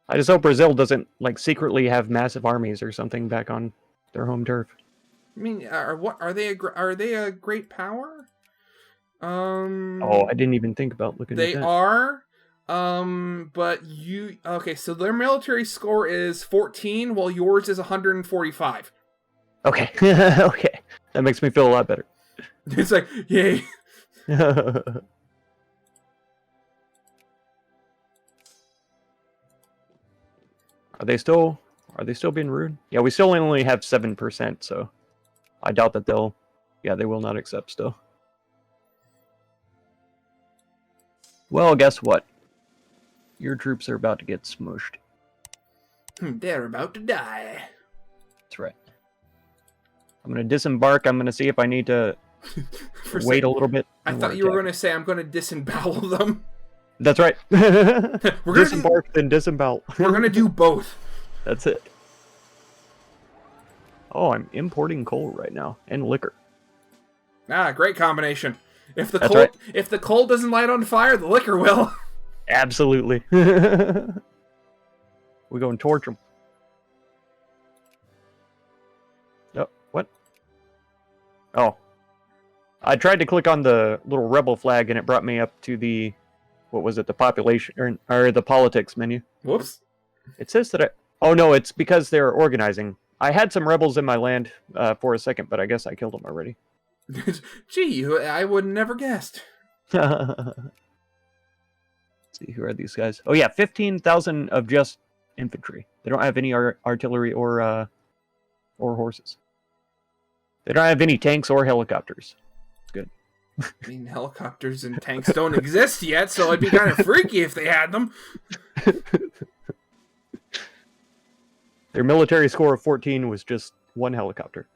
I just hope Brazil doesn't like secretly have massive armies or something back on their home turf. I mean, are they a great power? Oh, I didn't even think about looking at They that. are. But okay, so their military score is 14, while yours is 145. Okay, okay, that makes me feel a lot better. It's like, yay. Are they still being rude? Yeah, we still only have 7%, so I doubt that they will not accept still. Well, guess what? Your troops are about to get smushed. They're about to die. That's right. I'm going to disembark. I'm going to see if I need to wait a little bit. I thought you were going to say I'm going to disembowel them. That's right. Disembark, then disembowel. We're going to do both. That's it. Oh, I'm importing coal right now. And liquor. Ah, great combination. If the coal doesn't light on fire, the liquor will. Absolutely. We go and torch them. Oh, what? Oh. I tried to click on the little rebel flag and it brought me up to the, what was it, the population, or the politics menu. Whoops. It says that oh no, it's because they're organizing. I had some rebels in my land for a second, but I guess I killed them already. Gee, I would never guessed. See, who are these guys? Oh yeah, 15,000 of just infantry. They don't have any artillery or horses. They don't have any tanks or helicopters. It's good. I mean, helicopters and tanks don't exist yet, so it'd be kind of freaky if they had them. Their military score of 14 was just one helicopter.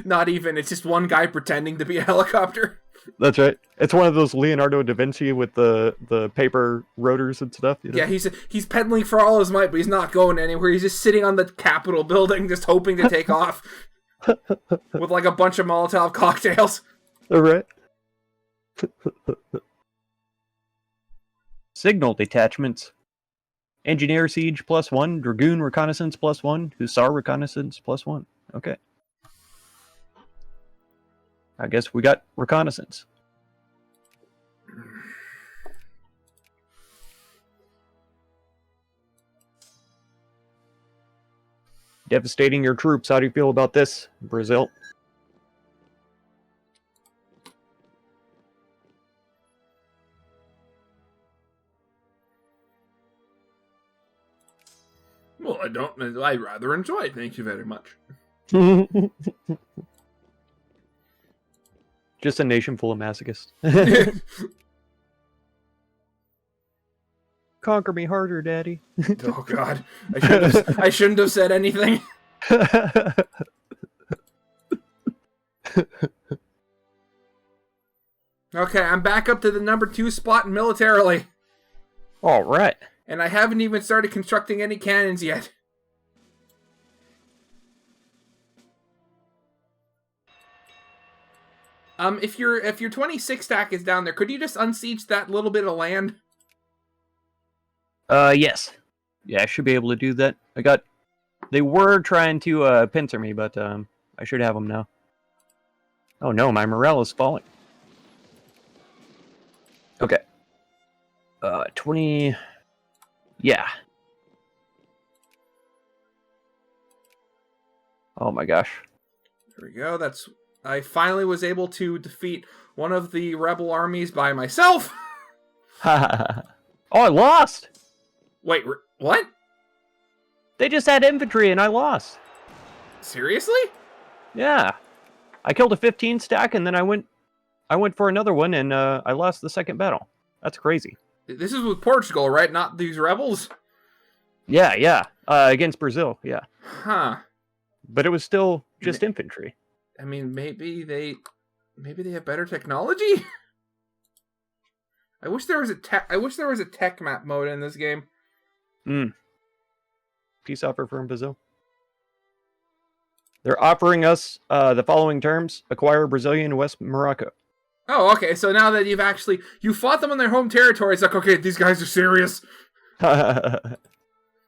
Not even. It's just one guy pretending to be a helicopter. That's right. It's one of those Leonardo da Vinci with the paper rotors and stuff. You know? Yeah, he's pedaling for all his might, but he's not going anywhere. He's just sitting on the Capitol building, just hoping to take off with like a bunch of Molotov cocktails. All right. Signal detachments. Engineer siege +1, Dragoon reconnaissance +1, Hussar reconnaissance +1. Okay. I guess we got reconnaissance. Devastating your troops. How do you feel about this, Brazil? Well, I rather enjoy it. Thank you very much. Just a nation full of masochists. Conquer me harder, Daddy. Oh God, I shouldn't have said anything. Okay, I'm back up to the number 2 spot militarily. All right. And I haven't even started constructing any cannons yet. If your 26 stack is down there, could you just unsiege that little bit of land? Yes. Yeah, I should be able to do that. They were trying to pincer me, but I should have them now. Oh no, my morale is falling. Okay. 20. Yeah. Oh my gosh. There we go. I finally was able to defeat one of the rebel armies by myself. Oh, I lost. Wait, what? They just had infantry and I lost. Seriously? Yeah. I killed a 15 stack and then I went for another one and I lost the second battle. That's crazy. This is with Portugal, right? Not these rebels? Yeah. Against Brazil, yeah. Huh. But it was still just infantry. I mean, maybe they have better technology. I wish there was a tech map mode in this game. Peace offer from Brazil. They're offering us the following terms: acquire Brazilian West Morocco. Oh, okay. So now that you fought them on their home territory, it's like, okay, these guys are serious.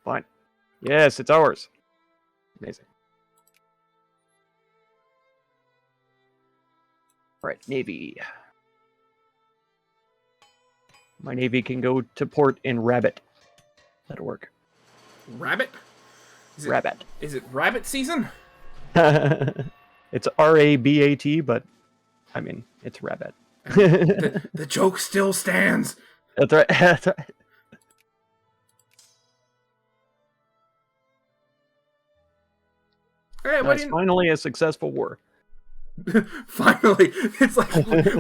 Fine. Yes, it's ours. Amazing. All right, Navy. My Navy can go to port in Rabbit. That'll work. Rabbit? Rabbit. Is it rabbit season? It's R-A-B-A-T, but I mean, it's Rabbit. The joke still stands. That's right. That's right. Hey, That's finally a successful war. Finally, it's like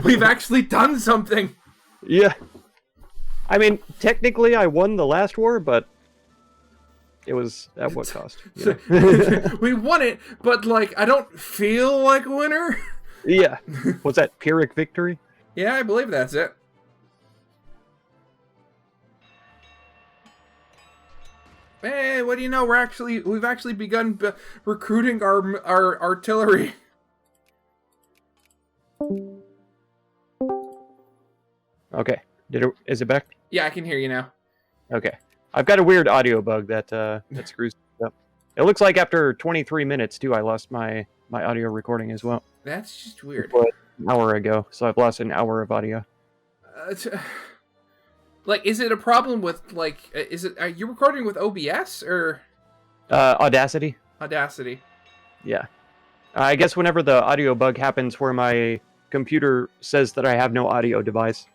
we've actually done something. Yeah. I mean, technically I won the last war, but it was at what cost? You know? We won it, but like I don't feel like a winner. Yeah. What's that? Pyrrhic victory? Yeah, I believe that's it. Hey, what do you know? We've actually begun recruiting our artillery. Okay. Is it back? Yeah, I can hear you now. Okay. I've got a weird audio bug that screws up. It looks like after 23 minutes too, I lost my audio recording as well. That's just weird. But an hour ago, so I've lost an hour of audio. Like, is it a problem with like? Are you recording with OBS or Audacity? Audacity. Yeah. I guess whenever the audio bug happens where my computer says that I have no audio device,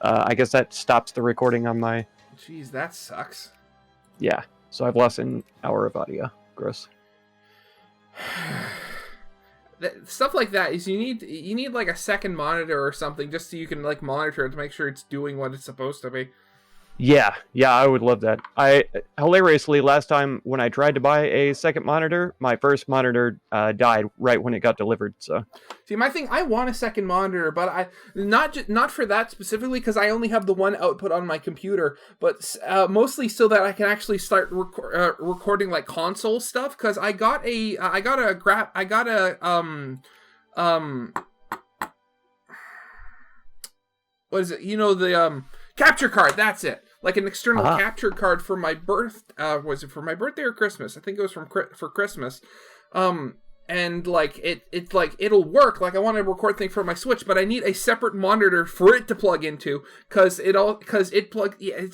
I guess that stops the recording on my... Jeez, that sucks. Yeah, so I've lost an hour of audio. Gross. Stuff like that is you need like a second monitor or something just so you can like monitor it to make sure it's doing what it's supposed to be. Yeah, I would love that. Hilariously, last time when I tried to buy a second monitor, my first monitor died right when it got delivered. So, see, my thing, I want a second monitor, but not for that specifically because I only have the one output on my computer, but mostly so that I can actually start recording like console stuff. Because I got a what is it? You know, the capture card. That's it. Like an external capture card for my was it for my birthday or Christmas? I think it was for Christmas. And like it's like it'll work. Like I want to record thing for my Switch, but I need a separate monitor for it to plug into it's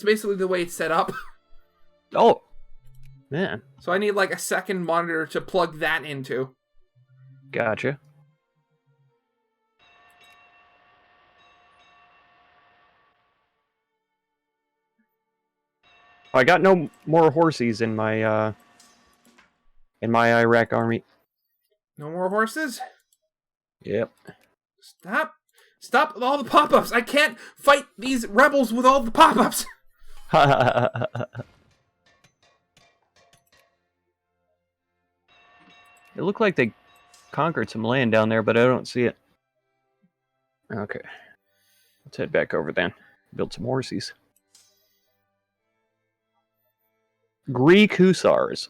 basically the way it's set up. Oh, man. So I need like a second monitor to plug that into. Gotcha. I got no more horses in my Iraq army. No more horses? Yep. Stop with all the pop-ups. I can't fight these rebels with all the pop-ups. It looked like they conquered some land down there, but I don't see it. Okay. Let's head back over then. Build some horses. Greek hussars.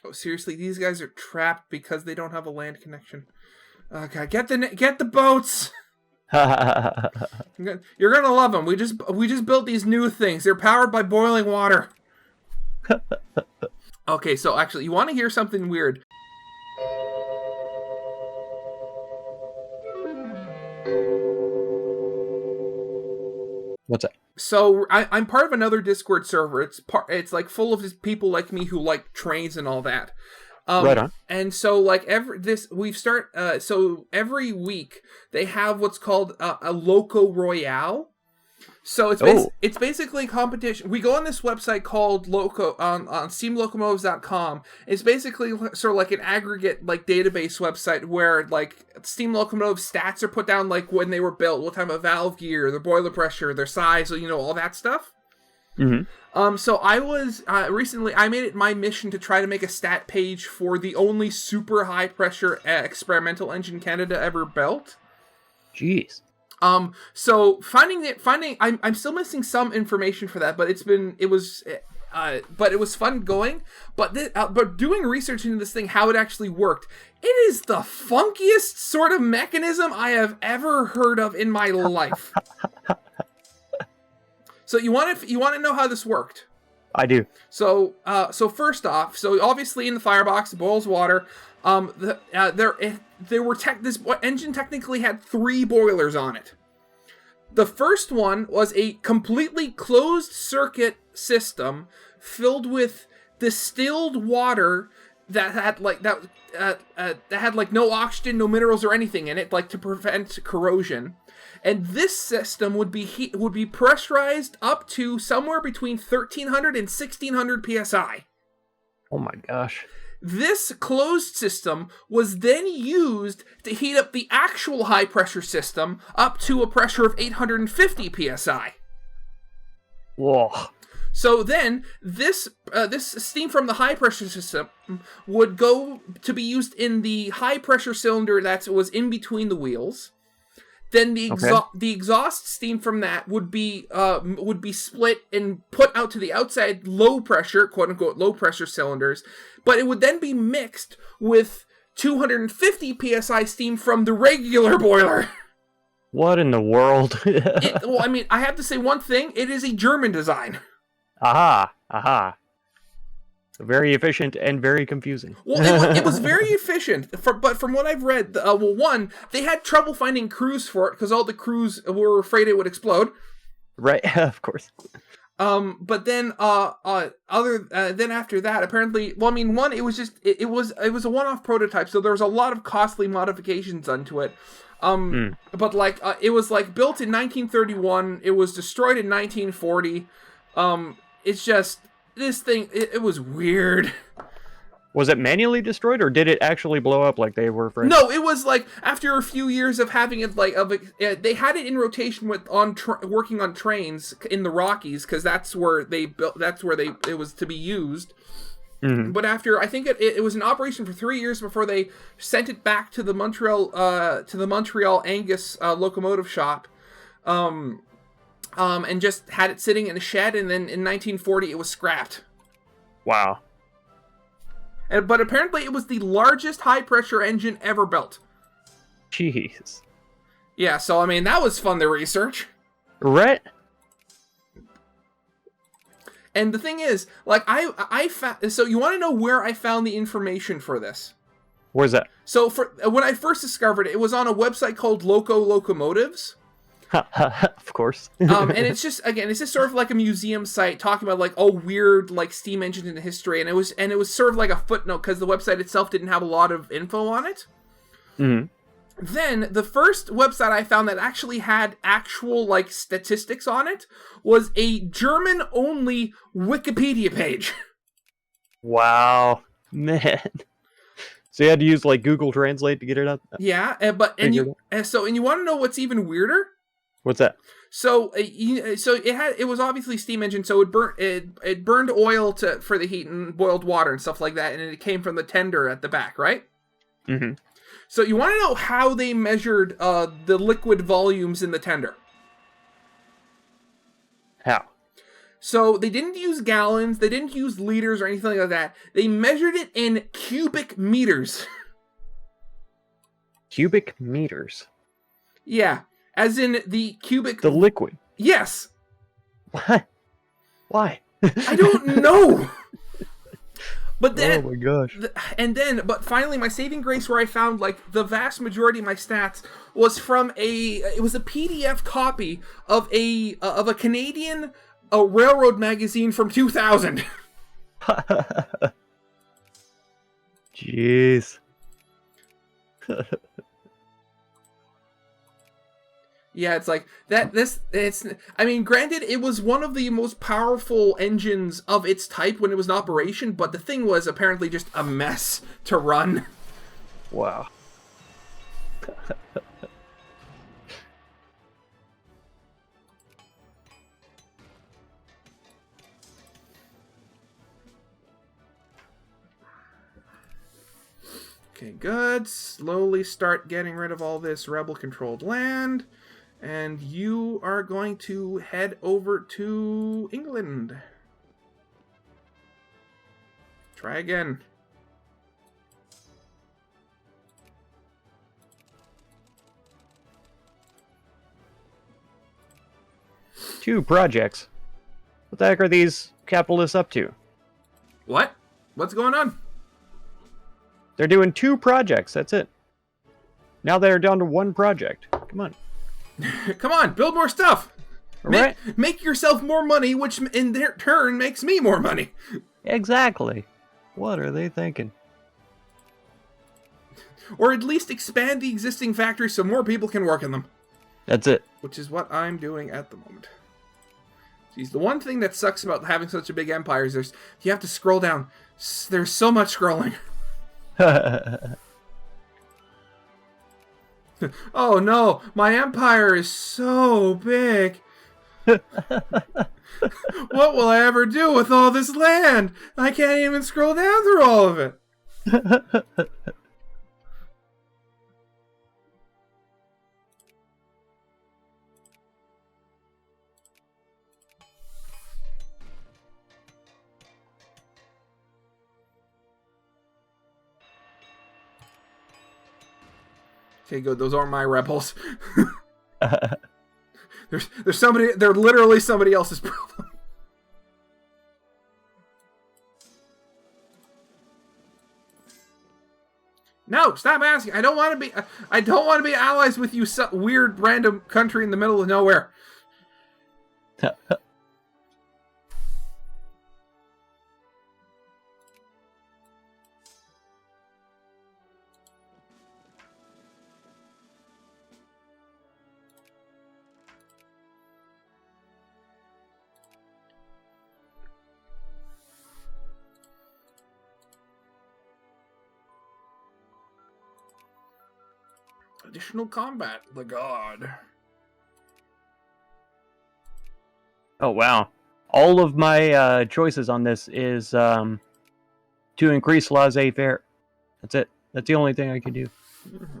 Oh, seriously, these guys are trapped because they don't have a land connection. Okay, get the boats. You're gonna love them. We just built these new things. They're powered by boiling water. Okay, so actually, you want to hear something weird? What's that? So I'm part of another Discord server. It's like full of people like me who like trains and all that. Right on. And so like so every week they have what's called a Loco Royale. So it's basically a competition. We go on this website called Loco on steamlocomotives.com. It's basically sort of like an aggregate like database website where like steam locomotive stats are put down, like when they were built, what type of valve gear, their boiler pressure, their size, you know, all that stuff. Mm-hmm. So I was recently I made it my mission to try to make a stat page for the only super high pressure experimental engine Canada ever built. Jeez. So finding I'm still missing some information for that, but but it was fun going. But doing research into this thing, how it actually worked, it is the funkiest sort of mechanism I have ever heard of in my life. So you want to know how this worked? I do. So first off, so obviously in the firebox, it boils water. This engine technically had 3 boilers on it. The first one was a completely closed circuit system filled with distilled water that had no oxygen, no minerals or anything in it, like to prevent corrosion. And this system would be pressurized up to somewhere between 1300 and 1600 psi. Oh my gosh. This closed system was then used to heat up the actual high pressure system up to a pressure of 850 psi. Whoa. So then this steam from the high pressure system would go to be used in the high pressure cylinder that was in between the wheels. Then the exhaust steam from that would be split and put out to the outside low pressure, quote unquote, low pressure cylinders, but it would then be mixed with 250 psi steam from the regular boiler. What in the world? Well, I mean, I have to say one thing: it is a German design. Aha. Very efficient and very confusing. Well, it was very efficient, but from what I've read, one, they had trouble finding crews for it because all the crews were afraid it would explode. Right, of course. But then, then after that, apparently, well, I mean, one, it was a one-off prototype, so there was a lot of costly modifications onto it. But it was built in 1931. It was destroyed in 1940. It's just. This thing, it was weird. Was it manually destroyed, or did it actually blow up like they were afraid? No, it was after a few years of having it, they had it in rotation working on trains in the Rockies, because that's where it was to be used. Mm-hmm. But after, I think it was in operation for 3 years before they sent it back to the Montreal Angus locomotive shop. And just had it sitting in a shed, and then in 1940 it was scrapped. Wow. But apparently it was the largest high-pressure engine ever built. Jeez. Yeah, so I mean, that was fun to research. Right. And the thing is, I found... So you want to know where I found the information for this? Where's that? So when I first discovered it, it was on a website called Loco Locomotives. Of course. And it's just sort of like a museum site talking about weird steam engines in history, and it was sort of like a footnote because the website itself didn't have a lot of info on it. Mm-hmm. Then the first website I found that actually had actual statistics on it was a German only Wikipedia page. Wow, man. So you had to use Google Translate to get it up? Yeah, and you want to know what's even weirder? What's that? So it was obviously steam engine, so it burned oil for the heat and boiled water and stuff like that, and it came from the tender at the back, right? Mm-hmm. So you want to know how they measured the liquid volumes in the tender? How? So they didn't use gallons, they didn't use liters or anything like that. They measured it in cubic meters. Cubic meters? Yeah. As in the cubic... The liquid? Yes. What? Why? I don't know. But then... Oh my gosh. But finally, my saving grace where I found, the vast majority of my stats was from it was a PDF copy of a Canadian railroad magazine from 2000. Jeez. Yeah, it's I mean, granted, it was one of the most powerful engines of its type when it was in operation, but the thing was apparently just a mess to run. Wow. Okay, good. Slowly start getting rid of all this rebel-controlled land. And you are going to head over to England. Try again. Two projects. What the heck are these capitalists up to? What? What's going on? They're doing 2 projects. That's it. Now they're down to 1 project. Come on. Come on, build more stuff. Right? Make yourself more money, which in their turn makes me more money. Exactly. What are they thinking? Or at least expand the existing factories so more people can work in them. That's it. Which is what I'm doing at the moment. Jeez, the one thing that sucks about having such a big empire is you have to scroll down. There's so much scrolling. Oh no, my empire is so big. What will I ever do with all this land? I can't even scroll down through all of it. Okay, good. Those aren't my rebels. There's somebody. They're literally somebody else's problem. No, stop asking. I don't want to be. I don't want to be allies with you, weird random country in the middle of nowhere. Additional combat, the god. Oh, wow. All of my choices on this is to increase laissez-faire. That's it. That's the only thing I can do.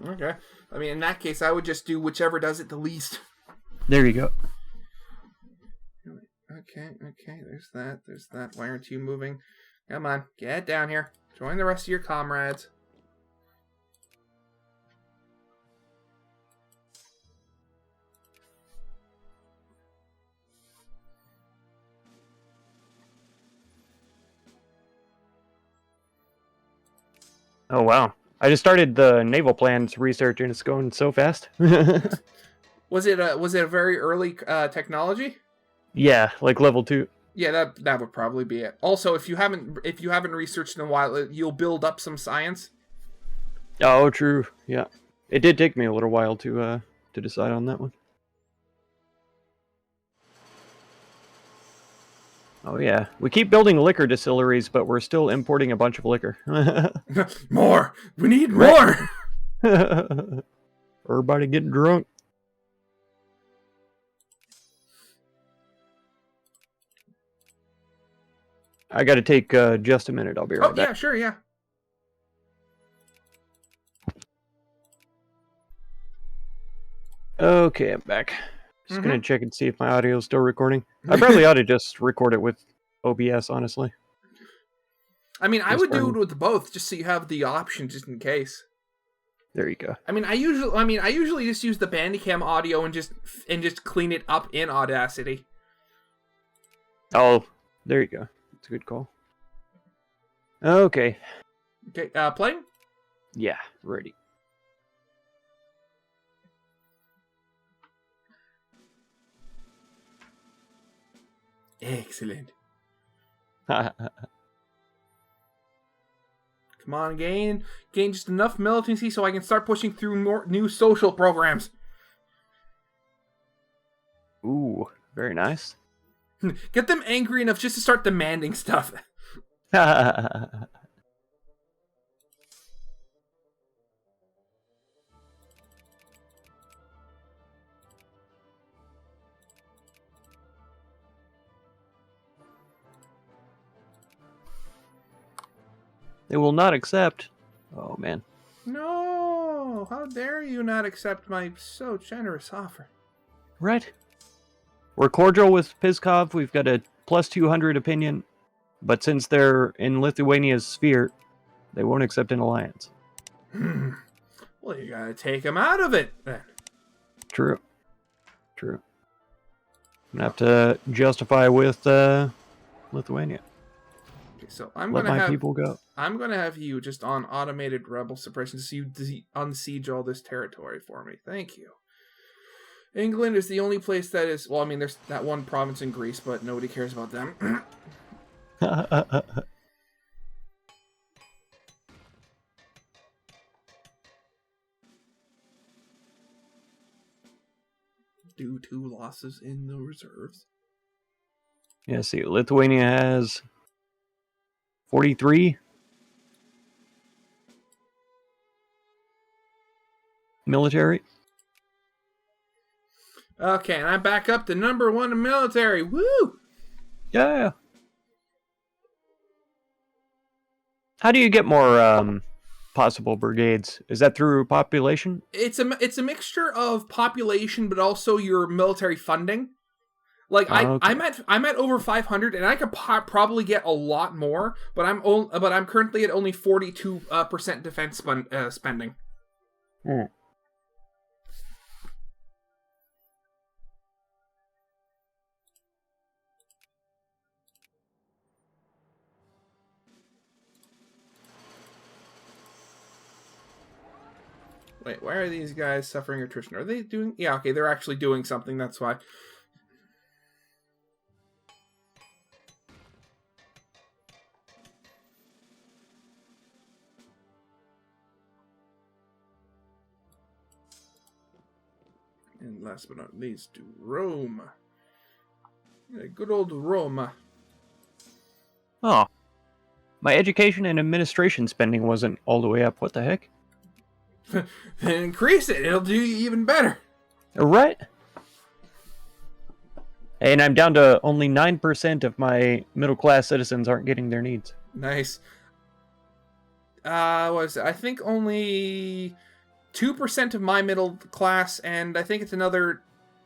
Okay. I mean, in that case, I would just do whichever does it the least. There you go. Okay, there's that. Why aren't you moving? Come on, get down here. Join the rest of your comrades. Oh, wow. I just started the naval plans research and it's going so fast. Was it a very early technology? Yeah, like level 2. Yeah, that would probably be it. Also, if you haven't researched in a while, you'll build up some science. Oh, true. Yeah. It did take me a little while to decide on that one. Oh, yeah. We keep building liquor distilleries, but we're still importing a bunch of liquor. More! We need more! Everybody getting drunk. I gotta take just a minute. I'll be right back. Yeah, sure, yeah. Okay, I'm back. Just gonna check and see if my audio is still recording. I probably ought to just record it with OBS, honestly. I mean, I would do it with both, just so you have the option, just in case. There you go. I mean, I usually just use the Bandicam audio and just clean it up in Audacity. Oh, there you go. That's a good call. Okay. Okay, playing? Yeah, ready. Excellent. Come on, gain just enough militancy so I can start pushing through more new social programs. Ooh, very nice. Get them angry enough just to start demanding stuff. They will not accept. Oh, man. No! How dare you not accept my so generous offer? Right. We're cordial with Piskov. We've got a plus 200 opinion. But since they're in Lithuania's sphere, they won't accept an alliance. Well, you gotta take them out of it then. True. I'm gonna have to justify with Lithuania. Okay, so I'm Let gonna my have people go. I'm gonna have you just on automated rebel suppression, so you unsiege all this territory for me. Thank you. England is the only place that is. Well, I mean, there's that one province in Greece, but nobody cares about them. Due to losses in the reserves. Yeah, see, Lithuania has 43 military. Okay, and I'm back up to number 1 in military. Woo! Yeah. How do you get more possible brigades? Is that through population? It's a mixture of population, but also your military funding. Like Okay. I'm at over 500, and I could probably get a lot more, but I'm currently at only 42% defense spending. Wait, why are these guys suffering attrition? Are they doing? Yeah, okay, they're actually doing something. That's why. And last but not least, to Rome. Yeah, good old Rome. Oh. My education and administration spending wasn't all the way up. What the heck? Increase it. It'll do you even better. Right. And I'm down to only 9% of my middle-class citizens aren't getting their needs. Nice. I think only 2% of my middle class, and I think it's another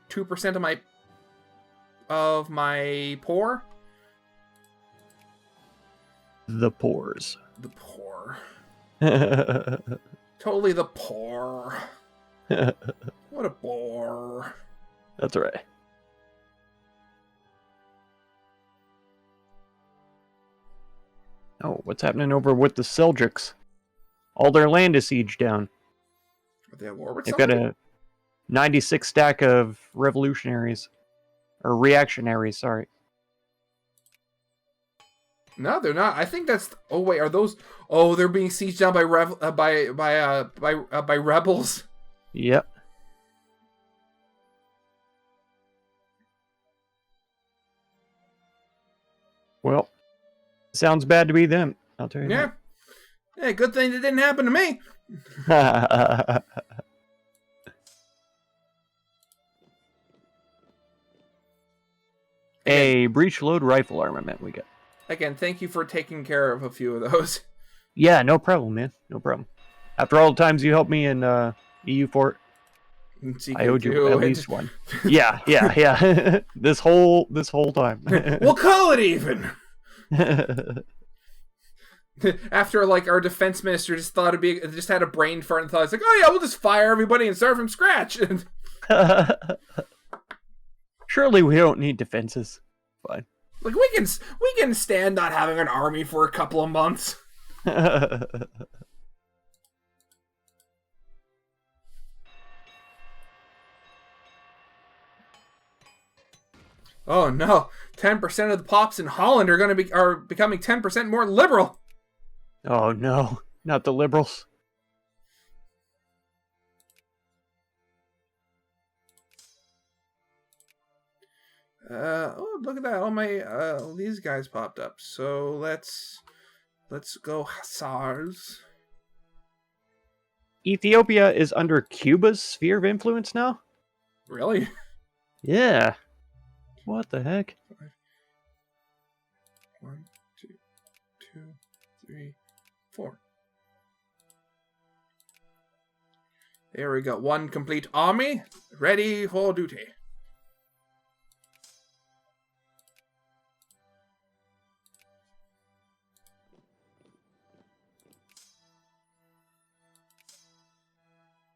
2% of my poor. The poors. The poor. Totally the poor. What a bore. That's right. Oh, what's happening over with the Seljuks? All their land is sieged down. Are they at war with They've somebody? got a 96 stack of revolutionaries. Or reactionaries, sorry. No, they're not. I think that's. Oh wait, are those? Oh, they're being sieged down by rebels. Yep. Well, sounds bad to be them. I'll tell you Yeah. Yeah. Good thing it didn't happen to me. that. A breech load rifle armament we got. Again, thank you for taking care of a few of those. Yeah, no problem, man. No problem. After all the times you helped me in EU Fort, I owed you at least one. Yeah. this whole time. We'll call it even. After like our defense minister just had a brain fart and thought it's like, oh yeah, we'll just fire everybody and start from scratch. Surely we don't need defenses. Fine. Like we can stand not having an army for a couple of months. Oh no! 10% of the pops in Holland are becoming 10% more liberal. Oh no, not the liberals. Oh look at that! All my these guys popped up. So let's go hussars. Ethiopia is under Cuba's sphere of influence now? Really? Yeah. What the heck? 1, 2, 2, 3, 4. There we go. One complete army ready for duty.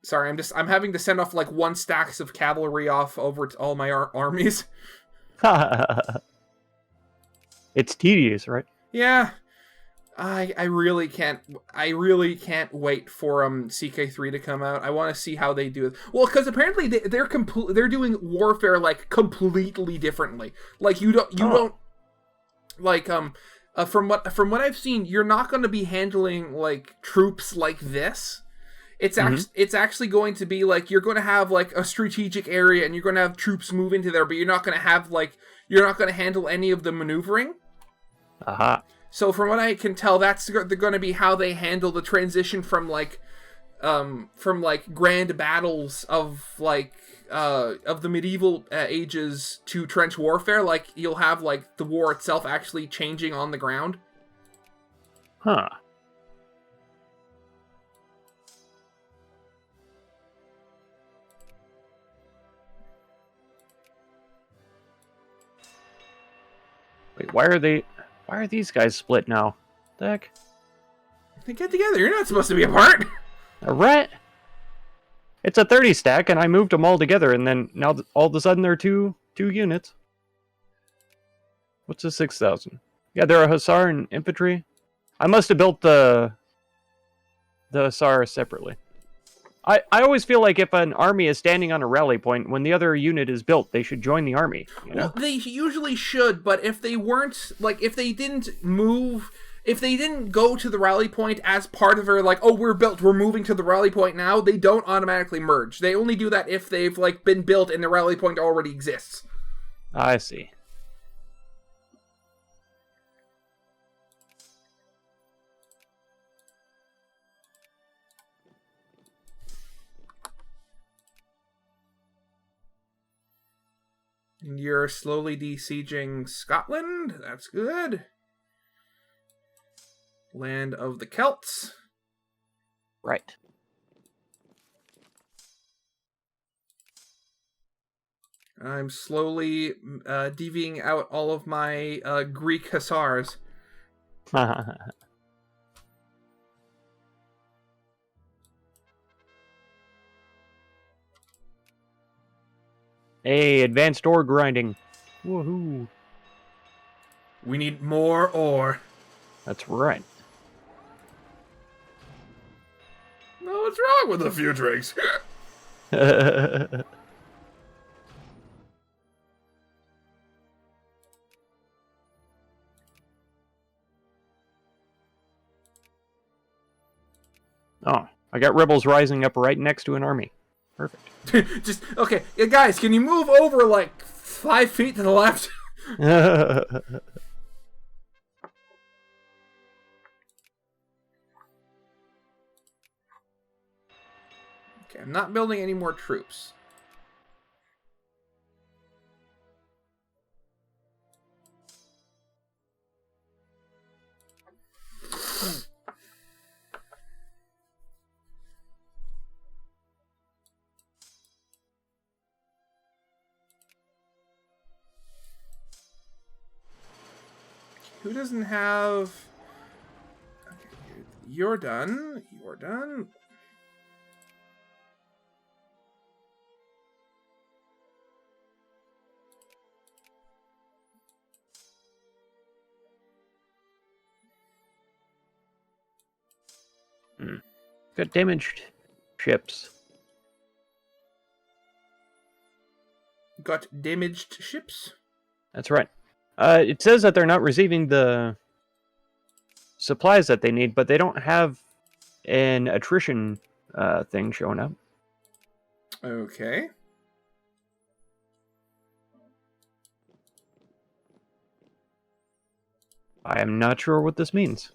Sorry, I'm having to send off like 1 stacks of cavalry off over to all my armies. It's tedious, right? Yeah. I really can't wait for CK3 to come out. I want to see how they do it. Well, because apparently they're doing warfare like completely differently. Like you don't like from what I've seen, you're not going to be handling like troops like this. It's actually going to be like you're going to have like a strategic area and you're going to have troops move into there, but you're not going to handle any of the maneuvering. Aha. So from what I can tell, that's going to be how they handle the transition from grand battles of the medieval ages to trench warfare. Like you'll have like the war itself actually changing on the ground. Huh. Wait, why are these guys split now? The heck? They get together. You're not supposed to be apart. Alright. It's a 30 stack, and I moved them all together, and then now all of a sudden they're two units. What's a 6,000? Yeah, they're a hussar and infantry. I must have built the hussar separately. I always feel like if an army is standing on a rally point, when the other unit is built, they should join the army. You know? Well, they usually should, but if they weren't, like, if they didn't go to the rally point as part of their, like, oh, we're built, we're moving to the rally point now, they don't automatically merge. They only do that if they've, like, been built and the rally point already exists. I see. And you're slowly besieging Scotland. That's good. Land of the Celts. Right. I'm slowly divvying out all of my Greek hussars. Hey, advanced ore grinding. Woohoo. We need more ore. That's right. No, what's wrong with the few drinks? Oh, I got rebels rising up right next to an army. Perfect. Just, okay, yeah, guys, can you move over like 5 feet to the left? Okay, I'm not building any more troops. Who doesn't have... Okay, you're done. You're done. got damaged ships. Got damaged ships? That's right. It says that they're not receiving the supplies that they need, but they don't have an attrition thing showing up. Okay. I am not sure what this means.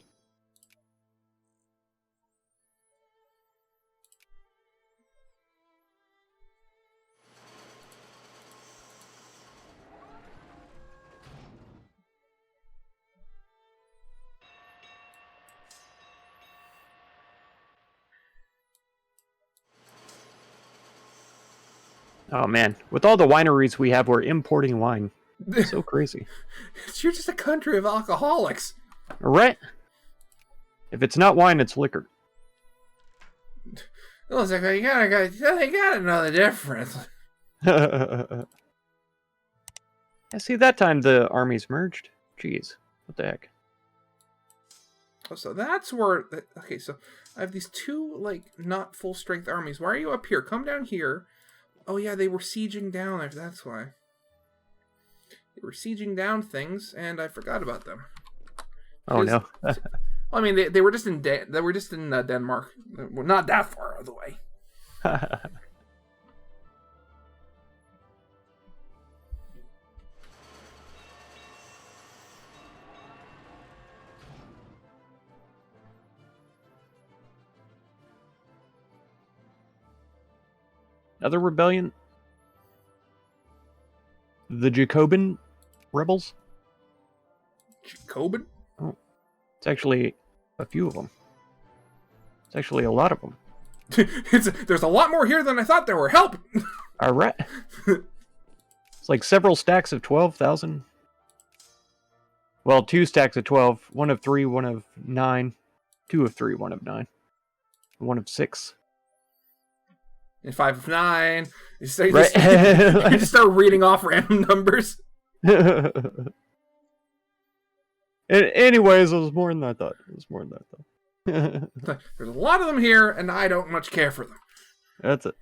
Oh man, with all the wineries we have, we're importing wine. It's so crazy. You're just a country of alcoholics. Right? If it's not wine, it's liquor. It looks like they gotta know the difference. I see that time the armies merged. Jeez, what the heck? So that's where. Okay, so I have these two like not full strength armies. Why are you up here? Come down here. Oh yeah, they were sieging down. That's why. They were sieging down things, and I forgot about them. Oh no. I mean, they were just in Denmark. Well, not that far out of the way. Another rebellion? The Jacobin rebels? Jacobin? Oh, it's actually a few of them. It's actually a lot of them. There's a lot more here than I thought there were. Help! All right. It's like several stacks of 12,000. Well, 2 stacks of 12. 1 of 3, 1 of 9. 2 of 3, 1 of 9. 1 of 6. And 5 of 9. You just, Right. you just start reading off random numbers. Anyways, it was more than I thought. There's a lot of them here, and I don't much care for them. That's it.